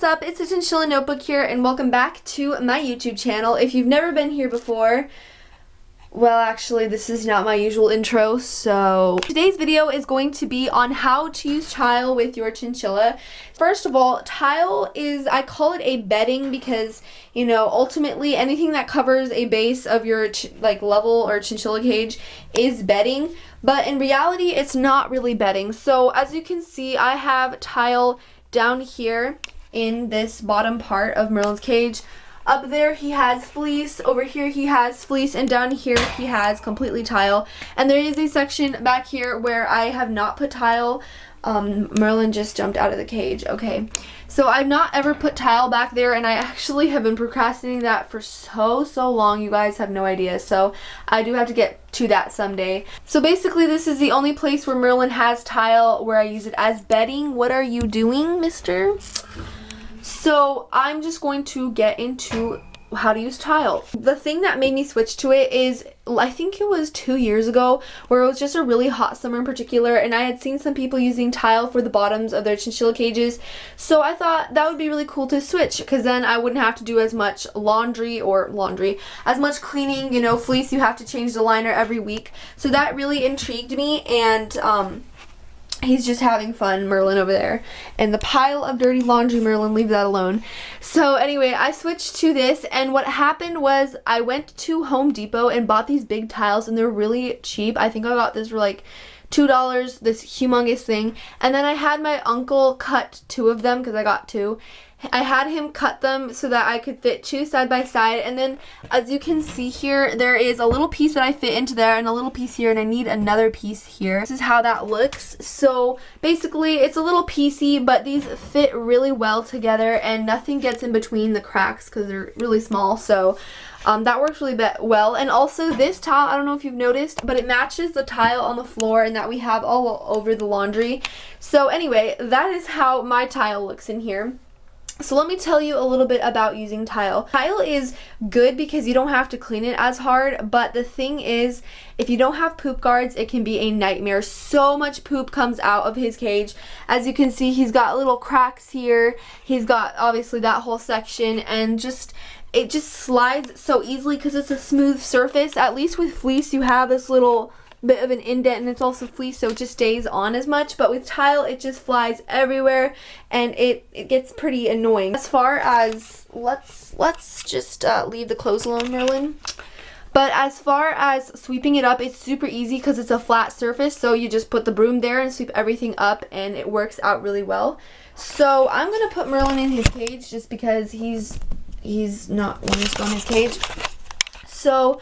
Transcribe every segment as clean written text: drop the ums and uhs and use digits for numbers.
up? It's a Chinchilla Notebook here, and welcome back to my YouTube channel. If you've never been here before, well, actually, this is not my usual intro, so today's video is going to be on how to use tile with your chinchilla. First of all, tile is, I call it a bedding because, you know, ultimately anything that covers a base of your level or chinchilla cage is bedding, but in reality, it's not really bedding. So as you can see, I have tile down here in this bottom part of Merlin's cage. Up there he has fleece, over here he has fleece, and down here he has completely tile. And there is a section back here where I have not put tile. Merlin just jumped out of the cage. Okay, so I've not ever put tile back there, and I actually have been procrastinating that for so long. You guys have no idea, so I do have to get to that someday. So basically this is the only place where Merlin has tile where I use it as bedding. What are you doing, mister? So I'm just going to get into how to use tile. The thing that made me switch to it is, I think it was 2 years ago, where it was just a really hot summer in particular, and I had seen some people using tile for the bottoms of their chinchilla cages. So I thought that would be really cool to switch, because then I wouldn't have to do as much as much cleaning. You know, fleece, you have to change the liner every week. So that really intrigued me, and he's just having fun, Merlin over there. And the pile of dirty laundry, Merlin, leave that alone. So anyway, I switched to this, and what happened was I went to Home Depot and bought these big tiles, and they're really cheap. I think I got this for like $2, this humongous thing. And then I had my uncle cut 2 of them because I got 2. I had him cut them so that I could fit 2 side by side, and then as you can see here, there is a little piece that I fit into there and a little piece here, and I need another piece here. This is how that looks. So basically it's a little piecey, but these fit really well together and nothing gets in between the cracks because they're really small. So that works really well. And also this tile, I don't know if you've noticed, but it matches the tile on the floor and that we have all over the laundry. So anyway, that is how my tile looks in here. So let me tell you a little bit about using tile. Tile is good because you don't have to clean it as hard, but the thing is, if you don't have poop guards, it can be a nightmare. So much poop comes out of his cage. As you can see, he's got little cracks here. He's got obviously that whole section, and it just slides so easily because it's a smooth surface. At least with fleece, you have this little bit of an indent, and it's also fleece, so it just stays on as much. But with tile, it just flies everywhere, and it gets pretty annoying. As far as, let's just leave the clothes alone, Merlin. But as far as sweeping it up, it's super easy because it's a flat surface, so you just put the broom there and sweep everything up, and it works out really well. So I'm gonna put Merlin in his cage just because he's not wanting to go in his cage. So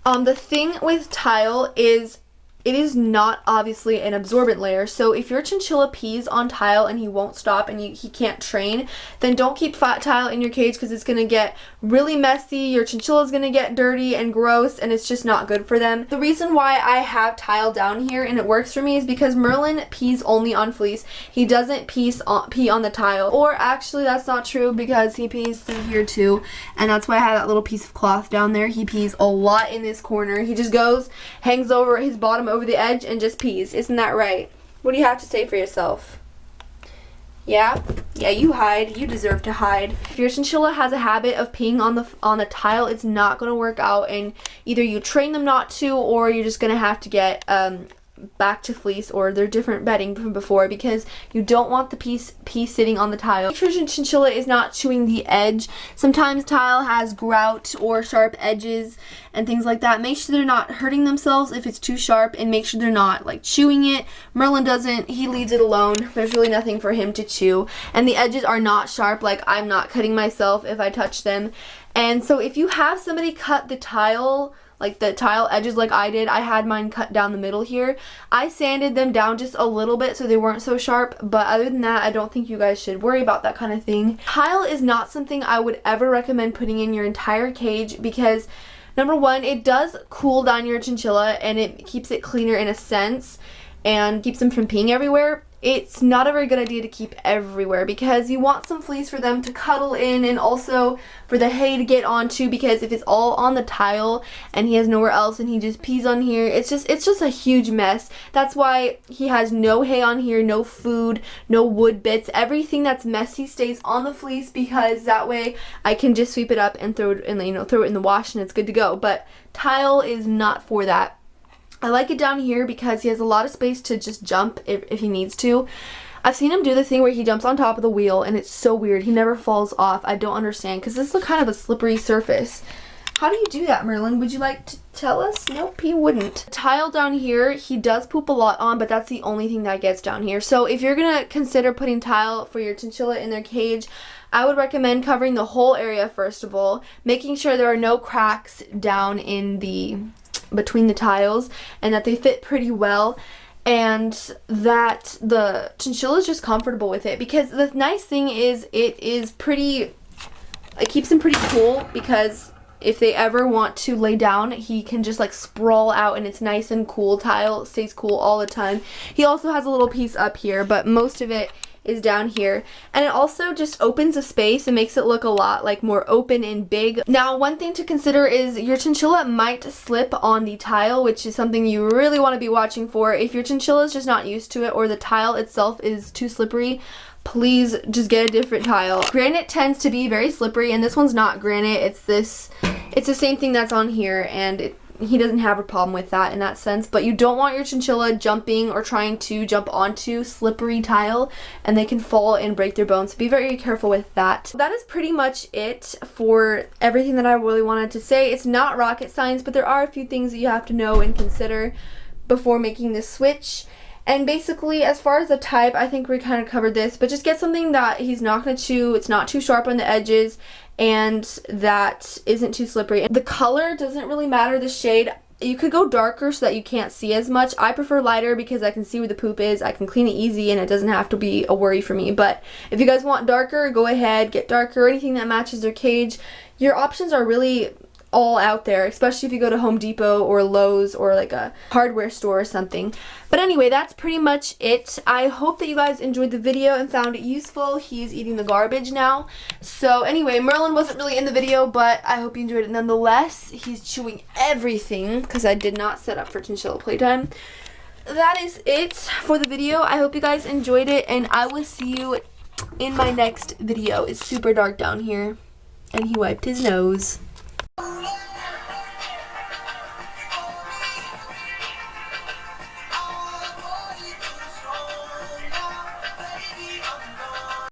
the thing with tile is it is not obviously an absorbent layer. So if your chinchilla pees on tile and he won't stop and he can't train, then don't keep flat tile in your cage because it's going to get really messy. Your chinchilla is going to get dirty and gross, and it's just not good for them. The reason why I have tile down here and it works for me is because Merlin pees only on fleece. He doesn't pee on the tile. Or actually that's not true because he pees through here too, and that's why I have that little piece of cloth down there. He pees a lot in this corner. He just goes, hangs over his bottom over the edge and just pees. Isn't that right? What do you have to say for yourself? Yeah, you hide. You deserve to hide. If your chinchilla has a habit of peeing on the tile, it's not going to work out, and either you train them not to, or you're just going to have to get back to fleece or their different bedding from before, because you don't want the piece sitting on the tile. Make sure your chinchilla is not chewing the edge. Sometimes tile has grout or sharp edges and things like that. Make sure they're not hurting themselves if it's too sharp, and make sure they're not like chewing it. Merlin doesn't, he leaves it alone. There's really nothing for him to chew, and the edges are not sharp. Like, I'm not cutting myself if I touch them. And so if you have somebody cut the tile, like the tile edges like I did, I had mine cut down the middle here. I sanded them down just a little bit so they weren't so sharp, but other than that, I don't think you guys should worry about that kind of thing. Tile is not something I would ever recommend putting in your entire cage because, number one, it does cool down your chinchilla and it keeps it cleaner in a sense and keeps them from peeing everywhere. it's not a very good idea to keep everywhere because you want some fleece for them to cuddle in and also for the hay to get onto, because if it's all on the tile and he has nowhere else and he just pees on here, it's just a huge mess. That's why he has no hay on here, no food, no wood bits. Everything that's messy stays on the fleece because that way I can just sweep it up and throw it in, throw it in the wash and it's good to go. But tile is not for that. I like it down here because he has a lot of space to just jump if he needs to. I've seen him do the thing where he jumps on top of the wheel and it's so weird. He never falls off. I don't understand because this is kind of a slippery surface. How do you do that, Merlin? Would you like to tell us? Nope, he wouldn't. Tile down here, he does poop a lot on, but that's the only thing that gets down here. So if you're going to consider putting tile for your chinchilla in their cage, I would recommend covering the whole area first of all, making sure there are no cracks down in between the tiles and that they fit pretty well, and that the chinchilla is just comfortable with it. Because the nice thing is it keeps him pretty cool, because if they ever want to lay down, he can just like sprawl out and it's nice and cool. Tile stays cool all the time. He also has a little piece up here, but most of it is down here, and it also just opens a space and makes it look a lot like more open and big. Now, one thing to consider is your chinchilla might slip on the tile, which is something you really want to be watching for. If your chinchilla is just not used to it or the tile itself is too slippery, please just get a different tile. Granite tends to be very slippery, and this one's not granite. It's the same thing that's on here, and he doesn't have a problem with that in that sense. But you don't want your chinchilla jumping or trying to jump onto slippery tile, and they can fall and break their bones. So be very careful with that. That is pretty much it for everything that I really wanted to say. It's not rocket science, but there are a few things that you have to know and consider before making this switch. And basically, as far as the type, I think we kind of covered this, but just get something that he's not going to chew, it's not too sharp on the edges, and that isn't too slippery. The color doesn't really matter, the shade. You could go darker so that you can't see as much. I prefer lighter because I can see where the poop is. I can clean it easy and it doesn't have to be a worry for me. But if you guys want darker, go ahead, get darker, anything that matches their cage. Your options are really all out there, especially if you go to Home Depot or Lowe's or like a hardware store or something. But anyway, that's pretty much it. I hope that you guys enjoyed the video and found it useful. He's eating the garbage now. So anyway, Merlin wasn't really in the video, but I hope you enjoyed it nonetheless. He's chewing everything because I did not set up for chinchilla playtime. That is it for the video. I hope you guys enjoyed it, and I will see you in my next video. It's super dark down here, and he wiped his nose.